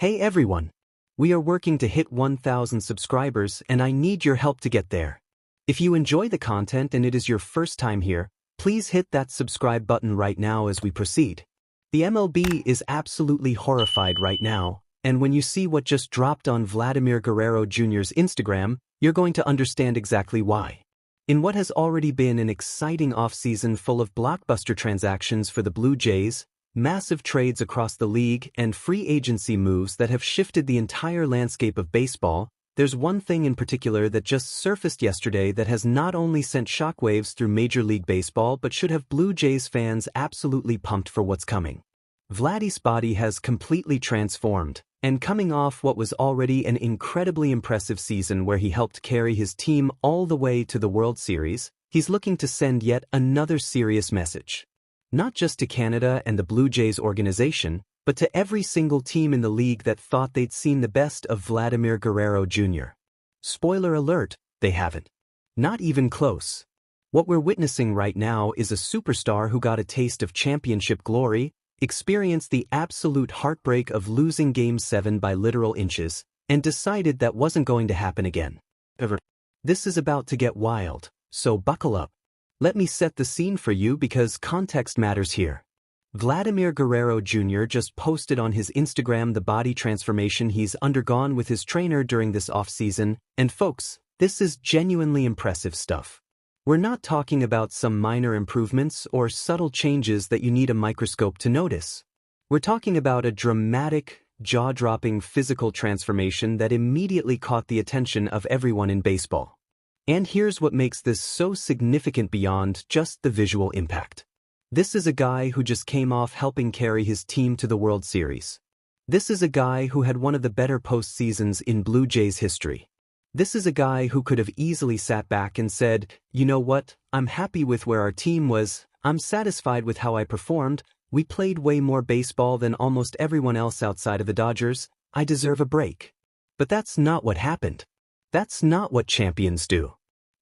Hey everyone! We are working to hit 1,000 subscribers and I need your help to get there. If you enjoy the content and it is your first time here, please hit that subscribe button right now as we proceed. The MLB is absolutely horrified right now, and when you see what just dropped on Vladimir Guerrero Jr.'s Instagram, you're going to understand exactly why. In what has already been an exciting offseason full of blockbuster transactions for the Blue Jays, massive trades across the league, and free agency moves that have shifted the entire landscape of baseball, there's one thing in particular that just surfaced yesterday that has not only sent shockwaves through Major League Baseball but should have Blue Jays fans absolutely pumped for what's coming. Vladdy's body has completely transformed, and coming off what was already an incredibly impressive season where he helped carry his team all the way to the World Series, he's looking to send yet another serious message. Not just to Canada and the Blue Jays organization, but to every single team in the league that thought they'd seen the best of Vladimir Guerrero Jr. Spoiler alert, they haven't. Not even close. What we're witnessing right now is a superstar who got a taste of championship glory, experienced the absolute heartbreak of losing Game 7 by literal inches, and decided that wasn't going to happen again. This is about to get wild, so buckle up. Let me set the scene for you because context matters here. Vladimir Guerrero Jr. just posted on his Instagram the body transformation he's undergone with his trainer during this offseason, and folks, this is genuinely impressive stuff. We're not talking about some minor improvements or subtle changes that you need a microscope to notice. We're talking about a dramatic, jaw-dropping physical transformation that immediately caught the attention of everyone in baseball. And here's what makes this so significant beyond just the visual impact. This is a guy who just came off helping carry his team to the World Series. This is a guy who had one of the better postseasons in Blue Jays history. This is a guy who could have easily sat back and said, you know what, I'm happy with where our team was, I'm satisfied with how I performed, we played way more baseball than almost everyone else outside of the Dodgers, I deserve a break. But that's not what happened. That's not what champions do.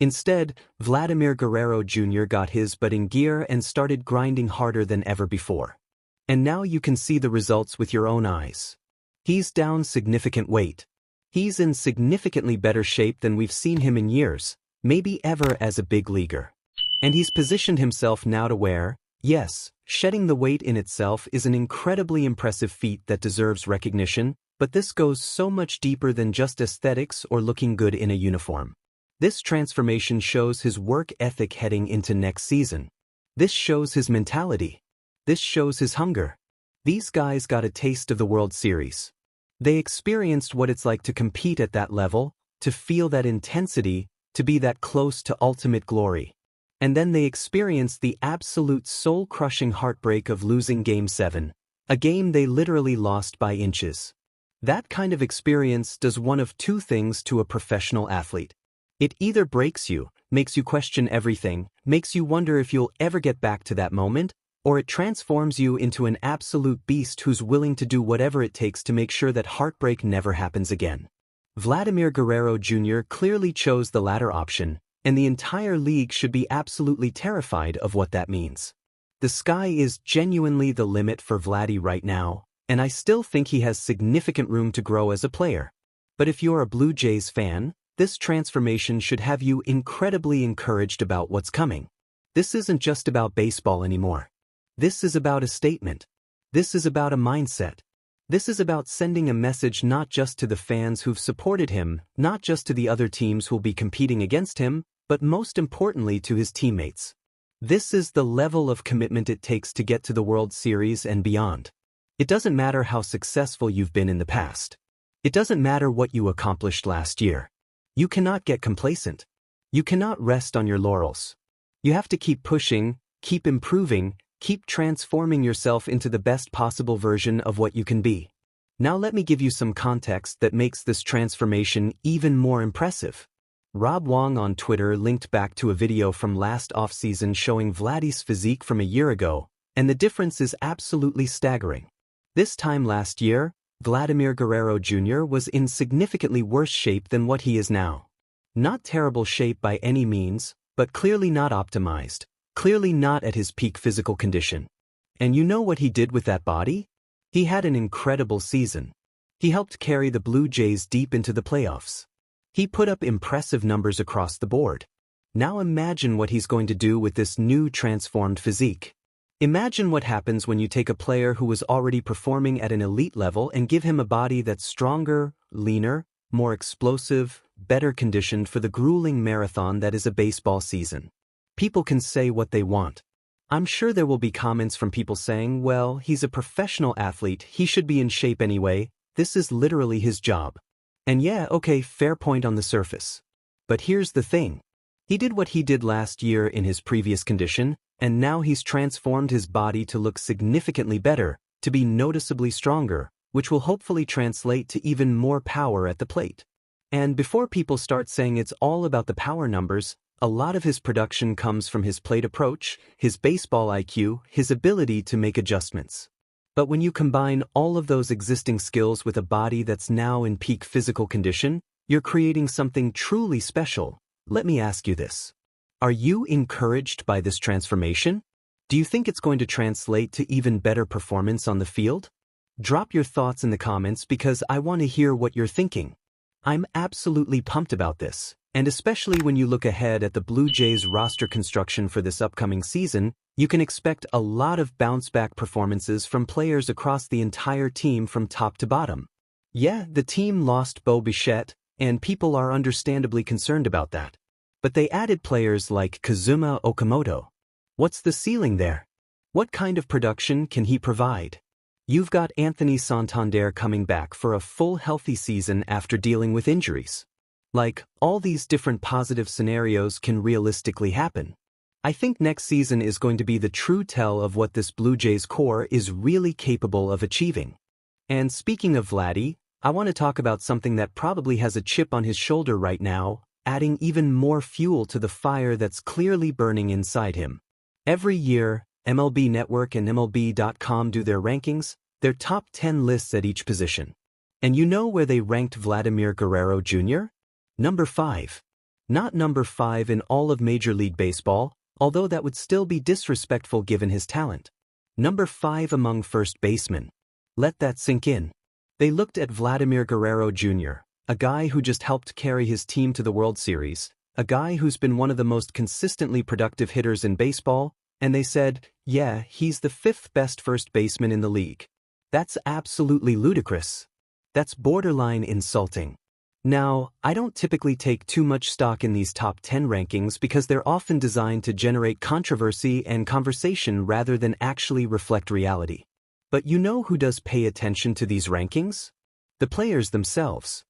Instead, Vladimir Guerrero Jr. got his butt in gear and started grinding harder than ever before. And now you can see the results with your own eyes. He's down significant weight. He's in significantly better shape than we've seen him in years, maybe ever as a big leaguer. And he's positioned himself now to where, yes, shedding the weight in itself is an incredibly impressive feat that deserves recognition, but this goes so much deeper than just aesthetics or looking good in a uniform. This transformation shows his work ethic heading into next season. This shows his mentality. This shows his hunger. These guys got a taste of the World Series. They experienced what it's like to compete at that level, to feel that intensity, to be that close to ultimate glory. And then they experienced the absolute soul-crushing heartbreak of losing Game 7, a game they literally lost by inches. That kind of experience does one of two things to a professional athlete. It either breaks you, makes you question everything, makes you wonder if you'll ever get back to that moment, or it transforms you into an absolute beast who's willing to do whatever it takes to make sure that heartbreak never happens again. Vladimir Guerrero Jr. clearly chose the latter option, and the entire league should be absolutely terrified of what that means. The sky is genuinely the limit for Vladdy right now, and I still think he has significant room to grow as a player. But if you're a Blue Jays fan, this transformation should have you incredibly encouraged about what's coming. This isn't just about baseball anymore. This is about a statement. This is about a mindset. This is about sending a message not just to the fans who've supported him, not just to the other teams who'll be competing against him, but most importantly to his teammates. This is the level of commitment it takes to get to the World Series and beyond. It doesn't matter how successful you've been in the past. It doesn't matter what you accomplished last year. You cannot get complacent. You cannot rest on your laurels. You have to keep pushing, keep improving, keep transforming yourself into the best possible version of what you can be. Now let me give you some context that makes this transformation even more impressive. Rob Wong on Twitter linked back to a video from last offseason showing Vladdy's physique from a year ago, and the difference is absolutely staggering. This time last year, Vladimir Guerrero Jr. was in significantly worse shape than what he is now. Not terrible shape by any means, but clearly not optimized, clearly not at his peak physical condition. And you know what he did with that body? He had an incredible season. He helped carry the Blue Jays deep into the playoffs. He put up impressive numbers across the board. Now imagine what he's going to do with this new transformed physique. Imagine what happens when you take a player who was already performing at an elite level and give him a body that's stronger, leaner, more explosive, better conditioned for the grueling marathon that is a baseball season. People can say what they want. I'm sure there will be comments from people saying, well, he's a professional athlete, he should be in shape anyway, this is literally his job. And yeah, okay, fair point on the surface. But here's the thing. He did what he did last year in his previous condition, and now he's transformed his body to look significantly better, to be noticeably stronger, which will hopefully translate to even more power at the plate. And before people start saying it's all about the power numbers, a lot of his production comes from his plate approach, his baseball IQ, his ability to make adjustments. But when you combine all of those existing skills with a body that's now in peak physical condition, you're creating something truly special. Let me ask you this. Are you encouraged by this transformation? Do you think it's going to translate to even better performance on the field? Drop your thoughts in the comments because I want to hear what you're thinking. I'm absolutely pumped about this, and especially when you look ahead at the Blue Jays roster construction for this upcoming season, you can expect a lot of bounce-back performances from players across the entire team from top to bottom. Yeah, the team lost Bo Bichette, and people are understandably concerned about that. But they added players like Kazuma Okamoto. What's the ceiling there? What kind of production can he provide? You've got Anthony Santander coming back for a full healthy season after dealing with injuries. Like, all these different positive scenarios can realistically happen. I think next season is going to be the true tell of what this Blue Jays core is really capable of achieving. And speaking of Vladdy, I want to talk about something that probably has a chip on his shoulder right now, adding even more fuel to the fire that's clearly burning inside him. Every year, MLB Network and MLB.com do their rankings, their top 10 lists at each position. And you know where they ranked Vladimir Guerrero Jr.? Number 5. Not number 5 in all of Major League Baseball, although that would still be disrespectful given his talent. Number 5 among first basemen. Let that sink in. They looked at Vladimir Guerrero Jr., a guy who just helped carry his team to the World Series, a guy who's been one of the most consistently productive hitters in baseball, and they said, yeah, he's the 5th best first baseman in the league. That's absolutely ludicrous. That's borderline insulting. Now, I don't typically take too much stock in these top 10 rankings because they're often designed to generate controversy and conversation rather than actually reflect reality. But you know who does pay attention to these rankings? The players themselves.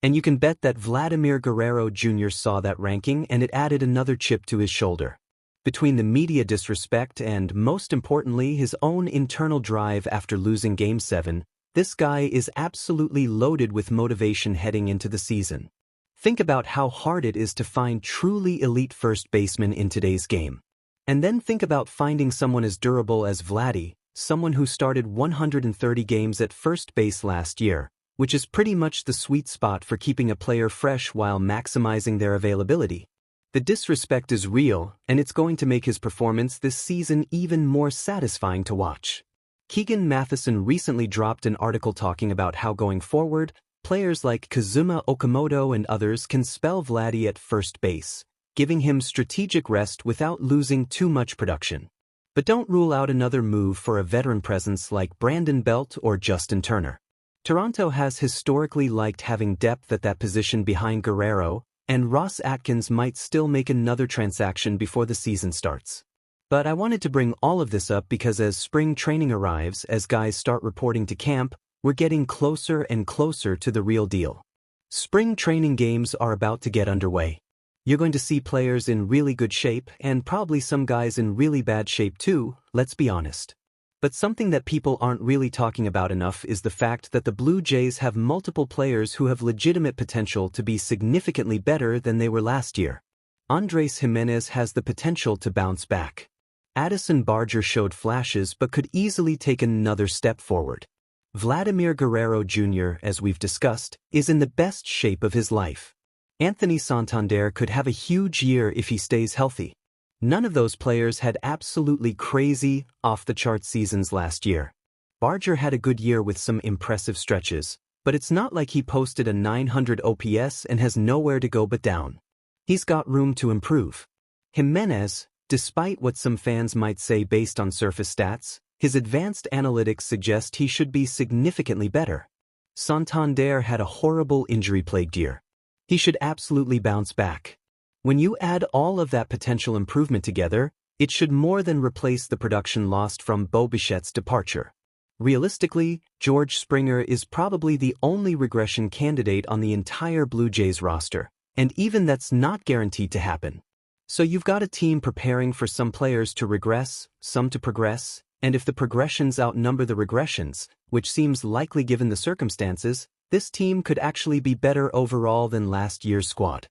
And you can bet that Vladimir Guerrero Jr. saw that ranking and it added another chip to his shoulder. Between the media disrespect and, most importantly, his own internal drive after losing Game 7, this guy is absolutely loaded with motivation heading into the season. Think about how hard it is to find truly elite first basemen in today's game. And then think about finding someone as durable as Vladdy, someone who started 130 games at first base last year, which is pretty much the sweet spot for keeping a player fresh while maximizing their availability. The disrespect is real, and it's going to make his performance this season even more satisfying to watch. Keegan Matheson recently dropped an article talking about how going forward, players like Kazuma Okamoto and others can spell Vladdy at first base, giving him strategic rest without losing too much production. But don't rule out another move for a veteran presence like Brandon Belt or Justin Turner. Toronto has historically liked having depth at that position behind Guerrero, and Ross Atkins might still make another transaction before the season starts. But I wanted to bring all of this up because as spring training arrives, as guys start reporting to camp, we're getting closer and closer to the real deal. Spring training games are about to get underway. You're going to see players in really good shape and probably some guys in really bad shape too, let's be honest. But something that people aren't really talking about enough is the fact that the Blue Jays have multiple players who have legitimate potential to be significantly better than they were last year. Andrés Giménez has the potential to bounce back. Addison Barger showed flashes but could easily take another step forward. Vladimir Guerrero Jr., as we've discussed, is in the best shape of his life. Anthony Santander could have a huge year if he stays healthy. None of those players had absolutely crazy, off-the-chart seasons last year. Barger had a good year with some impressive stretches, But it's not like he posted a 900 OPS and has nowhere to go but down. He's got room to improve. Jimenez, despite what some fans might say based on surface stats, his advanced analytics suggest he should be significantly better. Santander had a horrible injury-plagued year. He should absolutely bounce back. When you add all of that potential improvement together, it should more than replace the production lost from Bo Bichette's departure. Realistically, George Springer is probably the only regression candidate on the entire Blue Jays roster, and even that's not guaranteed to happen. So you've got a team preparing for some players to regress, some to progress, and if the progressions outnumber the regressions, which seems likely given the circumstances, this team could actually be better overall than last year's squad.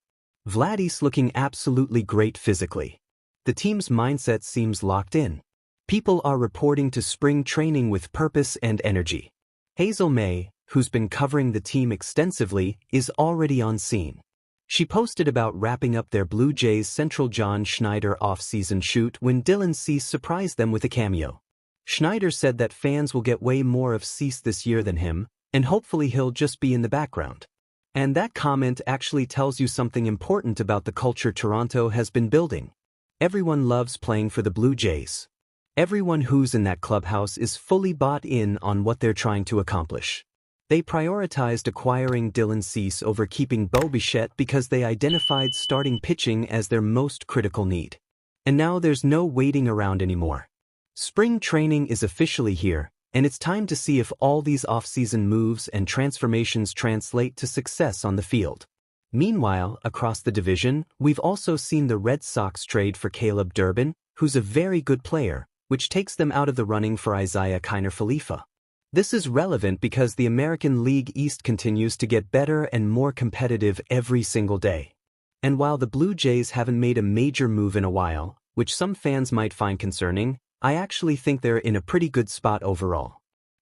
Vladdy's looking absolutely great physically. The team's mindset seems locked in. People are reporting to spring training with purpose and energy. Hazel May, who's been covering the team extensively, is already on scene. She posted about wrapping up their Blue Jays Central John Schneider off-season shoot when Dylan Cease surprised them with a cameo. Schneider said that fans will get way more of Cease this year than him, and hopefully he'll just be in the background. And that comment actually tells you something important about the culture Toronto has been building. Everyone loves playing for the Blue Jays. Everyone who's in that clubhouse is fully bought in on what they're trying to accomplish. They prioritized acquiring Dylan Cease over keeping Bo Bichette because they identified starting pitching as their most critical need. And now there's no waiting around anymore. Spring training is officially here, and it's time to see if all these off-season moves and transformations translate to success on the field. Meanwhile, across the division, we've also seen the Red Sox trade for Caleb Durbin, who's a very good player, which takes them out of the running for Isaiah Kiner-Falefa. This is relevant because the American League East continues to get better and more competitive every single day. And while the Blue Jays haven't made a major move in a while, which some fans might find concerning, I actually think they're in a pretty good spot overall.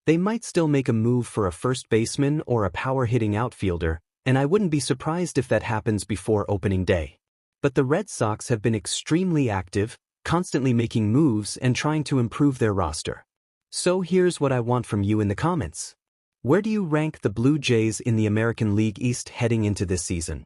They might still make a move for a first baseman or a power-hitting outfielder, and I wouldn't be surprised if that happens before opening day. But the Red Sox have been extremely active, constantly making moves and trying to improve their roster. So here's what I want from you in the comments. Where do you rank the Blue Jays in the American League East heading into this season?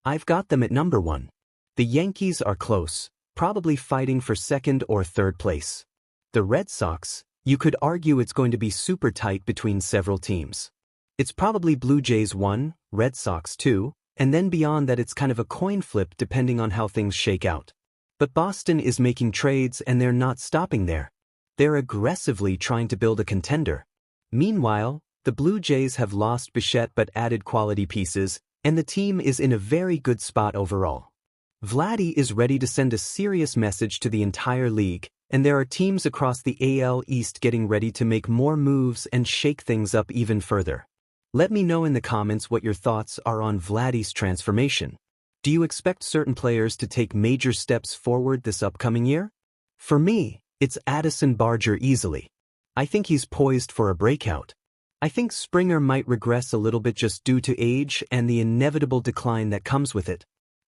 I've got them at number 1. The Yankees are close, probably fighting for second or third place. The Red Sox, you could argue it's going to be super tight between several teams. It's probably Blue Jays 1, Red Sox 2, and then beyond that it's kind of a coin flip depending on how things shake out. But Boston is making trades and they're not stopping there. They're aggressively trying to build a contender. Meanwhile, the Blue Jays have lost Bichette but added quality pieces, and the team is in a very good spot overall. Vladdy is ready to send a serious message to the entire league, and there are teams across the AL East getting ready to make more moves and shake things up even further. Let me know in the comments what your thoughts are on Vladdy's transformation. Do you expect certain players to take major steps forward this upcoming year? For me, it's Addison Barger easily. I think he's poised for a breakout. I think Springer might regress a little bit just due to age and the inevitable decline that comes with it.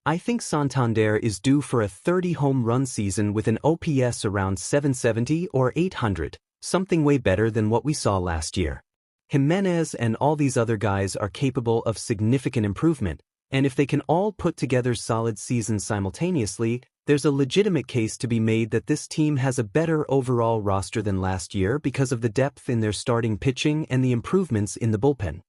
I think Santander is due for a 30-home run season with an OPS around 770 or 800, something way better than what we saw last year. Jimenez and all these other guys are capable of significant improvement, and if they can all put together solid seasons simultaneously, there's a legitimate case to be made that this team has a better overall roster than last year because of the depth in their starting pitching and the improvements in the bullpen.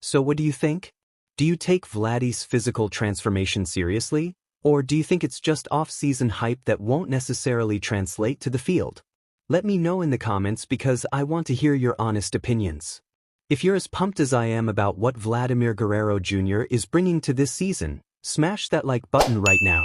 So what do you think? Do you take Vladdy's physical transformation seriously, or do you think it's just off-season hype that won't necessarily translate to the field? Let me know in the comments because I want to hear your honest opinions. If you're as pumped as I am about what Vladimir Guerrero Jr. is bringing to this season, smash that like button right now.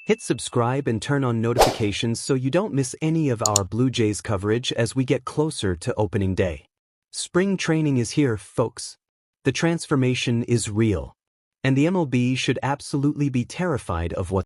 Hit subscribe and turn on notifications so you don't miss any of our Blue Jays coverage as we get closer to opening day. Spring training is here, folks. The transformation is real. And the MLB should absolutely be terrified of what